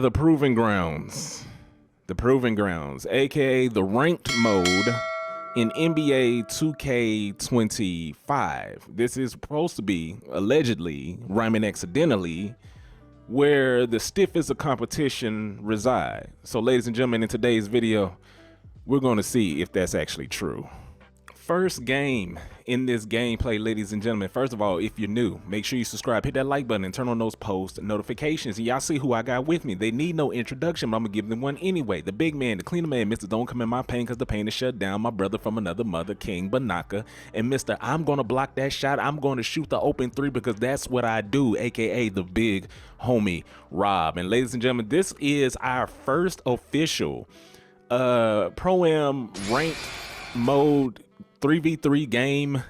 the Proving Grounds. The Proving Grounds, aka the ranked mode in NBA 2K25. This is supposed to be, allegedly, rhyming accidentally, where the stiffest of competition reside. So ladies and gentlemen, in today's video, we're going to see if that's actually true. First game in this gameplay, ladies and gentlemen. First of all, if you're new, make sure you subscribe, hit that like button, and turn on those post notifications. And y'all see who I got with me. They need no introduction, but I'm gonna give them one anyway. The big man, the cleaner man, Mr. Don't Come in My Pain Cause the Pain is Shut Down, my brother from another mother, King Banaka, and Mr. I'm gonna block that shot, I'm gonna shoot the open three because that's what I do, aka the big homie Rob. And ladies and gentlemen, this is our first official Pro-Am ranked mode 3v3 game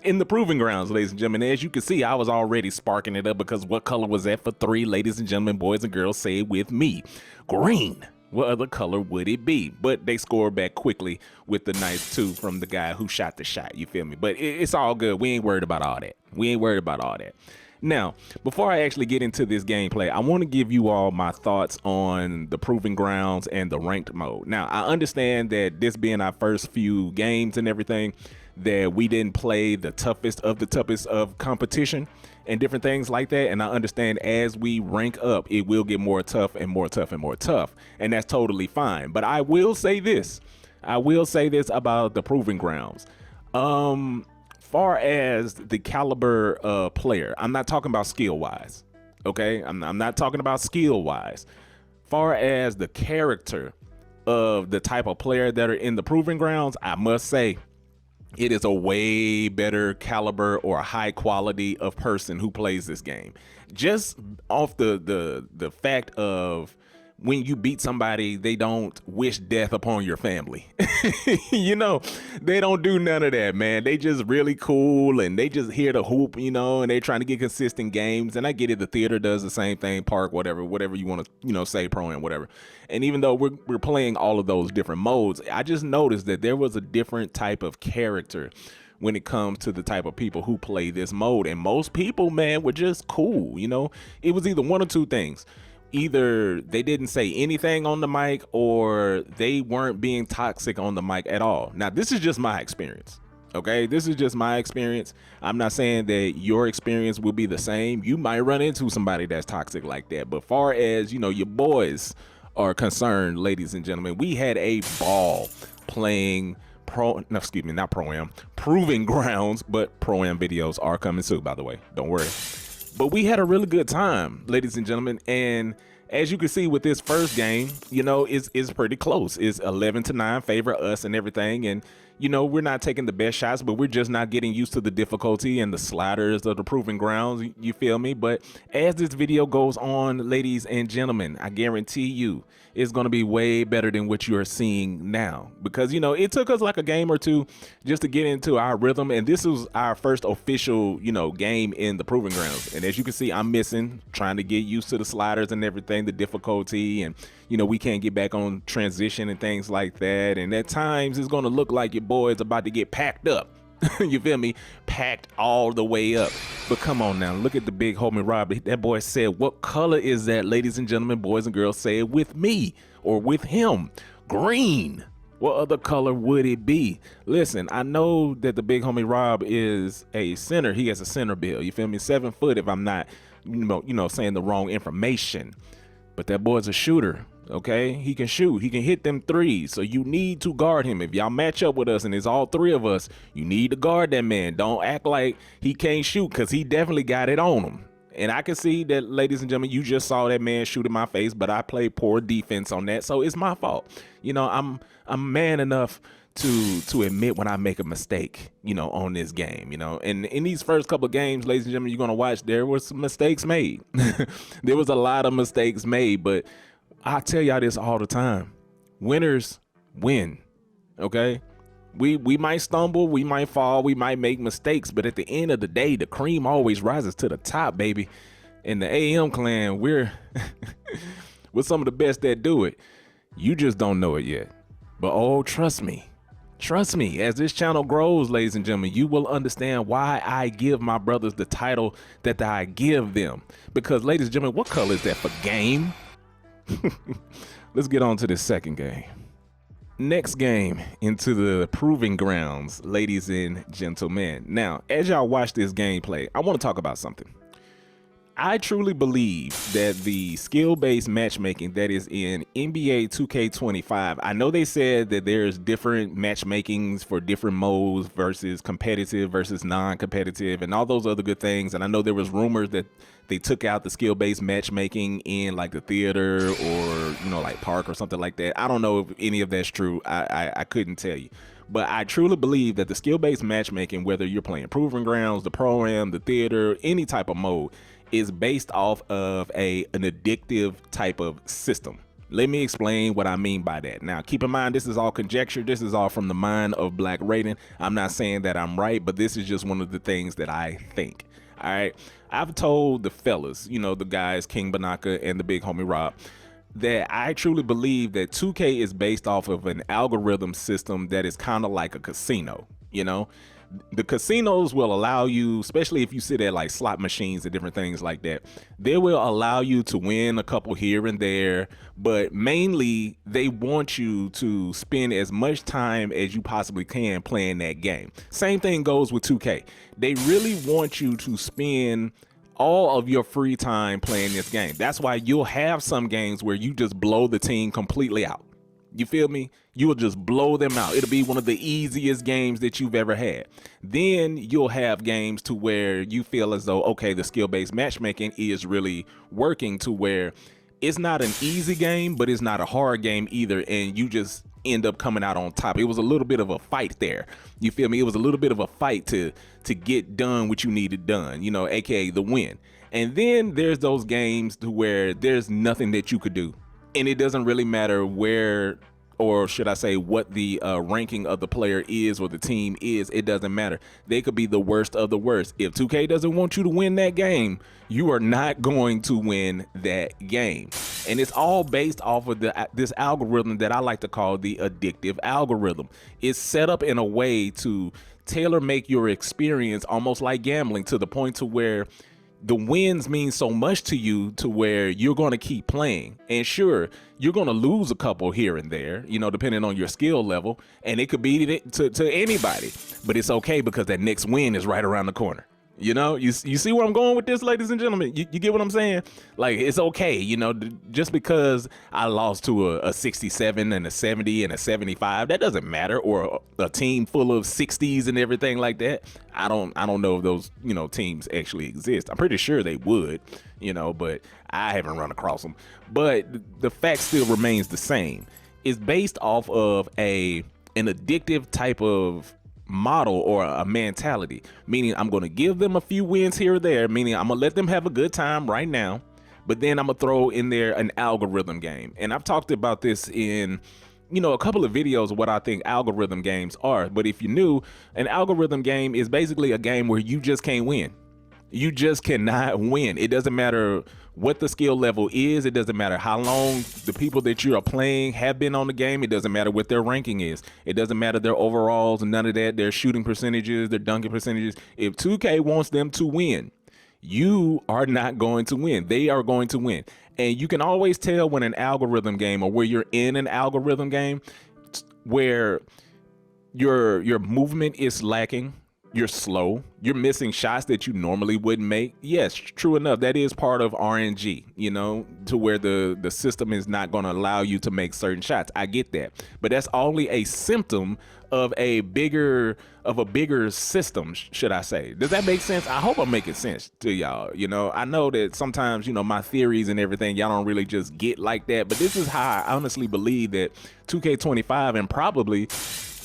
in the Proving Grounds, ladies and gentlemen. As you can see, I was already sparking it up because what color was that for three? Ladies and gentlemen, boys and girls, say it with me. Green. What other color would it be? But they scored back quickly with the nice two from the guy who shot the shot. You feel me? But it's all good. We ain't worried about all that. We ain't worried about all that. Now, before I actually get into this gameplay, I want to give you all my thoughts on the Proving Grounds and the ranked mode. Now, I understand that this being our first few games and everything, that we didn't play the toughest of competition and different things like that. And I understand as we rank up, it will get more tough and more tough and more tough. And that's totally fine. But I will say this. I will say this about the Proving Grounds. Far as the caliber of player, I'm not talking about skill wise. Okay, I'm not talking about skill wise. Far as the character of the type of player that are in the Proving Grounds, I must say it is a way better caliber or high quality of person who plays this game. Just off the fact of when you beat somebody, they don't wish death upon your family. You know, they don't do none of that, man. They just really cool and they just here to hoop, you know, and they trying to get consistent games. And I get it. The theater does the same thing, park, whatever you want to, you know, say, pro and whatever. And even though we're playing all of those different modes, I just noticed that there was a different type of character when it comes to the type of people who play this mode. And most people, man, were just cool. You know, it was either one or two things. Either they didn't say anything on the mic or they weren't being toxic on the mic at all. Now, this is just my experience. Okay, this is just my experience. I'm not saying that your experience will be the same. You might run into somebody that's toxic like that. But far as, you know, your boys are concerned, ladies and gentlemen, we had a ball playing not Pro-Am, Proving Grounds, but Pro-Am videos are coming soon, by the way. Don't worry. But we had a really good time, ladies and gentlemen. And as you can see with this first game, you know, it's pretty close. It's 11-9 favor us and everything. And, you know, we're not taking the best shots, but we're just not getting used to the difficulty and the sliders of the Proving Grounds. You feel me? But as this video goes on, ladies and gentlemen, I guarantee you it's going to be way better than what you are seeing now. Because, you know, it took us like a game or two just to get into our rhythm. And this was our first official, you know, game in the Proving Grounds. And as you can see, I'm missing, trying to get used to the sliders and everything, the difficulty. And, you know, we can't get back on transition and things like that. And at times it's going to look like your boy is about to get packed up. You feel me? Packed all the way up. But come on now, look at the big homie Rob. That boy said, what color is that, ladies and gentlemen, boys and girls? Say it with me or with him. Green. What other color would it be? Listen, I know that the big homie Rob is a center. He has a center build. You feel me? 7 foot if I'm not, you know, saying the wrong information. But that boy's a shooter. Okay, he can shoot, he can hit them threes, so you need to guard him. If y'all match up with us and it's all three of us, you need to guard that man. Don't act like he can't shoot, because he definitely got it on him. And I can see that, ladies and gentlemen, you just saw that man shoot in my face, but I played poor defense on that, so it's my fault. You know, I'm man enough to admit when I make a mistake, you know, on this game, you know. And in these first couple of games, ladies and gentlemen, you're gonna watch, there were some mistakes made. There was a lot of mistakes made, but I tell y'all this all the time. Winners win. Okay? We might stumble, we might fall, we might make mistakes, but at the end of the day, the cream always rises to the top, baby. In the AM clan, we're some of the best that do it. You just don't know it yet. But oh, trust me, as this channel grows, ladies and gentlemen, you will understand why I give my brothers the title that I give them. Because, ladies and gentlemen, what color is that for game? Let's get on to the second game. Next game into the proving grounds, ladies and gentlemen. Now, as y'all watch this gameplay, I want to talk about something. I truly believe that the skill-based matchmaking that is in NBA 2K25, I know they said that there's different matchmakings for different modes versus competitive versus non-competitive and all those other good things. And I know there was rumors that they took out the skill-based matchmaking in like the theater or, you know, like park or something like that. I don't know if any of that's true. I couldn't tell you. But I truly believe that the skill-based matchmaking, whether you're playing Proving Grounds, the Pro-Am, the theater, any type of mode, is based off of an addictive type of system. Let me explain what I mean by that. Now, keep in mind, this is all conjecture. This is all from the mind of Black Raiden. I'm not saying that I'm right, but this is just one of the things that I think. All right. I've told the fellas, you know, the guys, King Banaka and the big homie Rob, that I truly believe that 2K is based off of an algorithm system that is kind of like a casino. You know, the casinos will allow you, especially if you sit at like slot machines and different things like that, they will allow you to win a couple here and there, but mainly they want you to spend as much time as you possibly can playing that game. Same thing goes with 2K. They really want you to spend all of your free time playing this game. That's why you'll have some games where you just blow the team completely out. You feel me? You will just blow them out. It'll be one of the easiest games that you've ever had. Then you'll have games to where you feel as though, okay, the skill-based matchmaking is really working, to where it's not an easy game, but it's not a hard game either, and you just end up coming out on top. It was a little bit of a fight there. You feel me? It was a little bit of a fight to get done what you needed done, you know, aka the win. And then there's those games to where there's nothing that you could do, and it doesn't really matter where, or should I say what the ranking of the player is or the team is. It doesn't matter. They could be the worst of the worst. If 2K doesn't want you to win that game, you are not going to win that game. And it's all based off of this algorithm that I like to call the addictive algorithm. It's set up in a way to tailor make your experience almost like gambling, to the point to where the wins mean so much to you to where you're going to keep playing. And sure, you're going to lose a couple here and there, you know, depending on your skill level, and it could be to anybody, but it's okay because that next win is right around the corner. You know, you see where I'm going with this, ladies and gentlemen? You get what I'm saying? Like, it's okay, you know, just because I lost to a 67 and a 70 and a 75, that doesn't matter. Or a team full of 60s and everything like that. I don't know if those, you know, teams actually exist. I'm pretty sure they would, you know, but I haven't run across them. But the fact still remains the same. It's based off of an addictive type of model or a mentality, meaning I'm going to give them a few wins here or there, meaning I'm going to let them have a good time right now, but then I'm going to throw in there an algorithm game. And I've talked about this in, you know, a couple of videos of what I think algorithm games are. But if you knew, an algorithm game is basically a game where you just can't win. You just cannot win. It doesn't matter what the skill level is. It doesn't matter how long the people that you are playing have been on the game. It doesn't matter what their ranking is. It doesn't matter their overalls and none of that, their shooting percentages, their dunking percentages. If 2K wants them to win, you are not going to win. They are going to win. And you can always tell when an algorithm game, or where you're in an algorithm game, where your movement is lacking, you're slow, you're missing shots that you normally wouldn't make. Yes, true enough, that is part of RNG, you know, to where the system is not going to allow you to make certain shots. I get that, but that's only a symptom of a bigger system, should I say. Does that make sense? I hope I'm making sense to y'all. You know, I know that sometimes, you know, my theories and everything, y'all don't really just get like that, but this is how I honestly believe that 2K25 and probably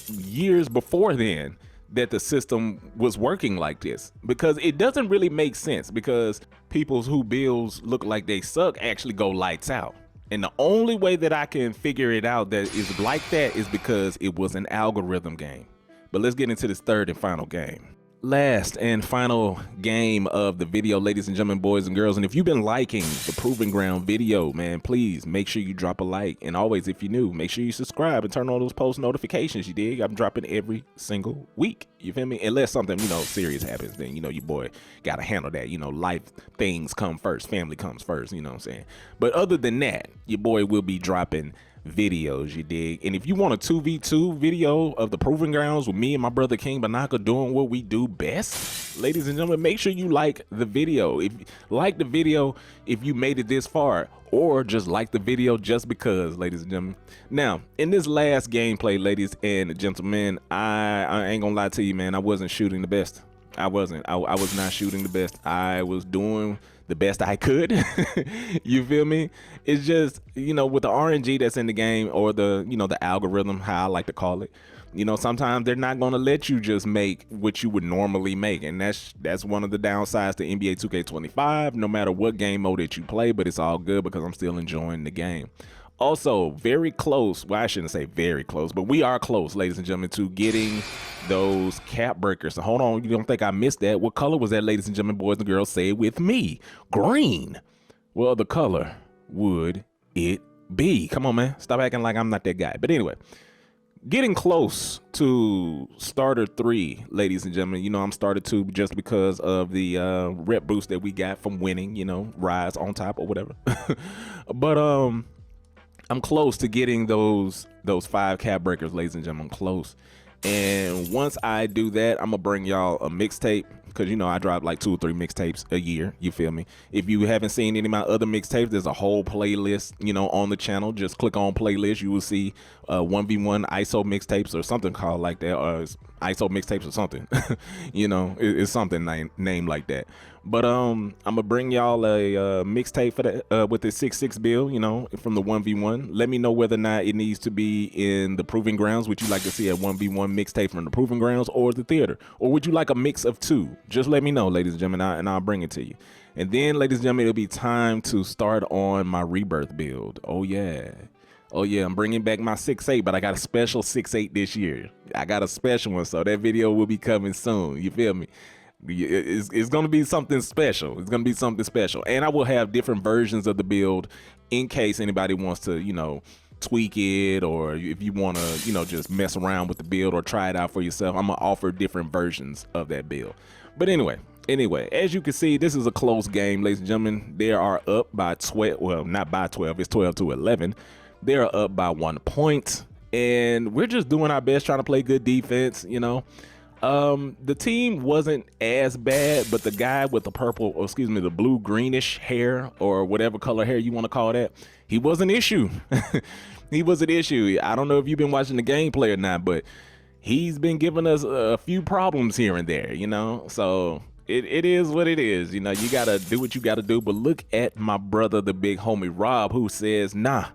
years before then, that the system was working like this, because it doesn't really make sense, because people who builds look like they suck actually go lights out. And the only way that I can figure it out that is like that is because it was an algorithm game. But let's get into this third and final game. last and final game of the video, ladies and gentlemen, boys and girls. And if you've been liking the Proving Ground video, man, please make sure you drop a like. And always, if you're new, make sure you subscribe and turn on those post notifications. You dig? I'm dropping every single week. You feel me? Unless something, serious happens, then, your boy got to handle that. Life things come first. Family comes first. You know what I'm saying? But other than that, your boy will be dropping videos, you dig? And if you want a 2v2 video of the Proving Grounds with me and my brother King Banaka doing what we do best, ladies and gentlemen, make sure you like the video. If like the video if you made it this far, or just like the video just because, ladies and gentlemen. Now, in this last gameplay, ladies and gentlemen, I ain't gonna lie to you, man, I wasn't shooting the best. I wasn't. I was not shooting the best. I was doing the best I could. You feel me? It's just, with the RNG that's in the game, or the, the algorithm, how I like to call it, sometimes they're not going to let you just make what you would normally make. And that's one of the downsides to NBA 2K25, no matter what game mode that you play, but it's all good because I'm still enjoying the game. Also, very close, well, I shouldn't say very close, but we are close, ladies and gentlemen, to getting those cap breakers. So hold on, you don't think I missed that? What color was that, ladies and gentlemen, boys and girls? Say it with me. Green. Well, the color would it be? Come on, man. Stop acting like I'm not that guy. But anyway, getting close to starter 3, ladies and gentlemen. I'm starter 2 just because of the rep boost that we got from winning, rise on top or whatever. But I'm close to getting those 5 cap breakers, ladies and gentlemen. I'm close. And once I do that, I'm gonna bring y'all a mixtape, because I drop like 2 or 3 mixtapes a year. You feel me? If you haven't seen any of my other mixtapes, there's a whole playlist, on the channel. Just click on playlist. You will see 1v1 ISO mixtapes or something called like that, or ISO mixtapes or something. It's something named like that. But I'm gonna bring y'all a mixtape for that with the 6.6 build, from the 1v1. Let me know whether or not it needs to be in the Proving Grounds. Would you like to see a 1v1 mixtape from the Proving Grounds or the theater, or would you like a mix of 2? Just let me know, ladies and gentlemen, and I'll bring it to you. And then, ladies and gentlemen, it'll be time to start on my rebirth build. Oh yeah, I'm bringing back my 6.8, but I got a special 6.8 this year. I got a special one, so that video will be coming soon. You feel me? It's going to be something special. It's going to be something special. And I will have different versions of the build in case anybody wants to, tweak it, or if you want to, just mess around with the build or try it out for yourself. I'm going to offer different versions of that build. But anyway, as you can see, this is a close game, ladies and gentlemen. They are up by 12. Well, not by 12. It's 12-11. They are up by 1 point. And we're just doing our best, trying to play good defense, The team wasn't as bad, but the guy with the the blue greenish hair, or whatever color hair you want to call that, he was an issue. He was an issue. I don't know if you've been watching the gameplay or not, but he's been giving us a few problems here and there, so it is what it is. You gotta do what you gotta do. But look at my brother, the big homie Rob, who says, nah,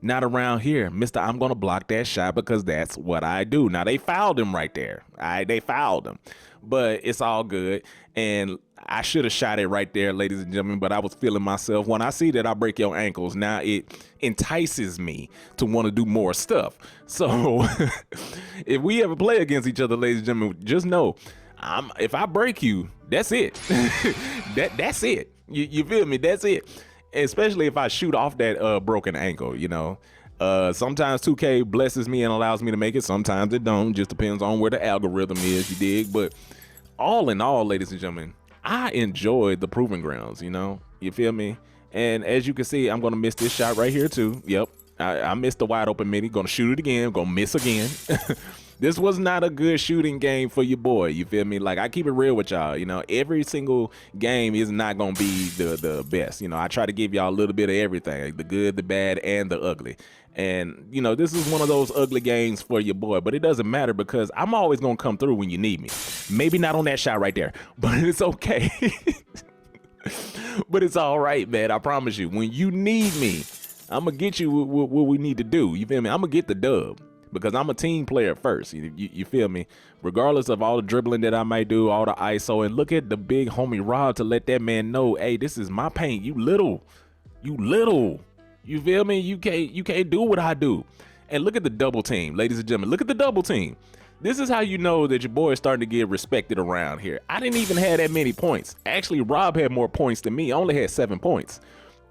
not around here, mister. I'm gonna block that shot because that's what I do. Now, they fouled him right there. They fouled him, but it's all good. And I should have shot it right there, ladies and gentlemen, but I was feeling myself. When I see that I break your ankles, now it entices me to want to do more stuff. So if we ever play against each other, ladies and gentlemen, just know, if I break you, that's it. That's it. You feel me? That's it. Especially if I shoot off that broken ankle, sometimes 2K blesses me and allows me to make it. Sometimes it don't. Just depends on where the algorithm is, you dig? But all in all, ladies and gentlemen, I enjoyed the Proving Grounds, you feel me? And as you can see, I'm gonna miss this shot right here too. Yep, I missed the wide open mini. Gonna shoot it again. Gonna miss again. This was not a good shooting game for your boy. You feel me? Like, I keep it real with y'all. Every single game is not gonna be the best. I try to give y'all a little bit of everything, the good, the bad, and the ugly. And this is one of those ugly games for your boy, but it doesn't matter because I'm always gonna come through when you need me. Maybe not on that shot right there, but it's okay. But it's all right, man. I promise you, when you need me, I'm gonna get you what we need to do. You feel me? I'm gonna get the dub, because I'm a team player first. You feel me? Regardless of all the dribbling that I might do, all the ISO, and look at the big homie Rob to let that man know, hey, this is my paint. You little. You feel me? You can't do what I do. And look at the double team, ladies and gentlemen. Look at the double team. This is how you know that your boy is starting to get respected around here. I didn't even have that many points. Actually, Rob had more points than me. I only had 7 points.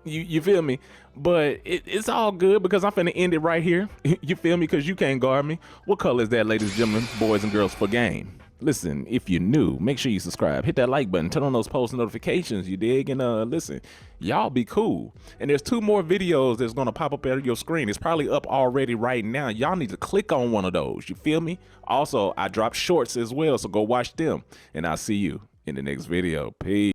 You feel me? But it's all good because I'm finna end it right here. You feel me? Because you can't guard me. What color is that, ladies and gentlemen, boys and girls, for game? Listen, if you're new, make sure you subscribe, hit that like button, turn on those post notifications, you dig? And listen, y'all be cool. And there's 2 more videos that's gonna pop up at your screen. It's probably up already right now. Y'all need to click on one of those, you feel me? Also, I dropped shorts as well, so go watch them. And I'll see you in the next video. Peace.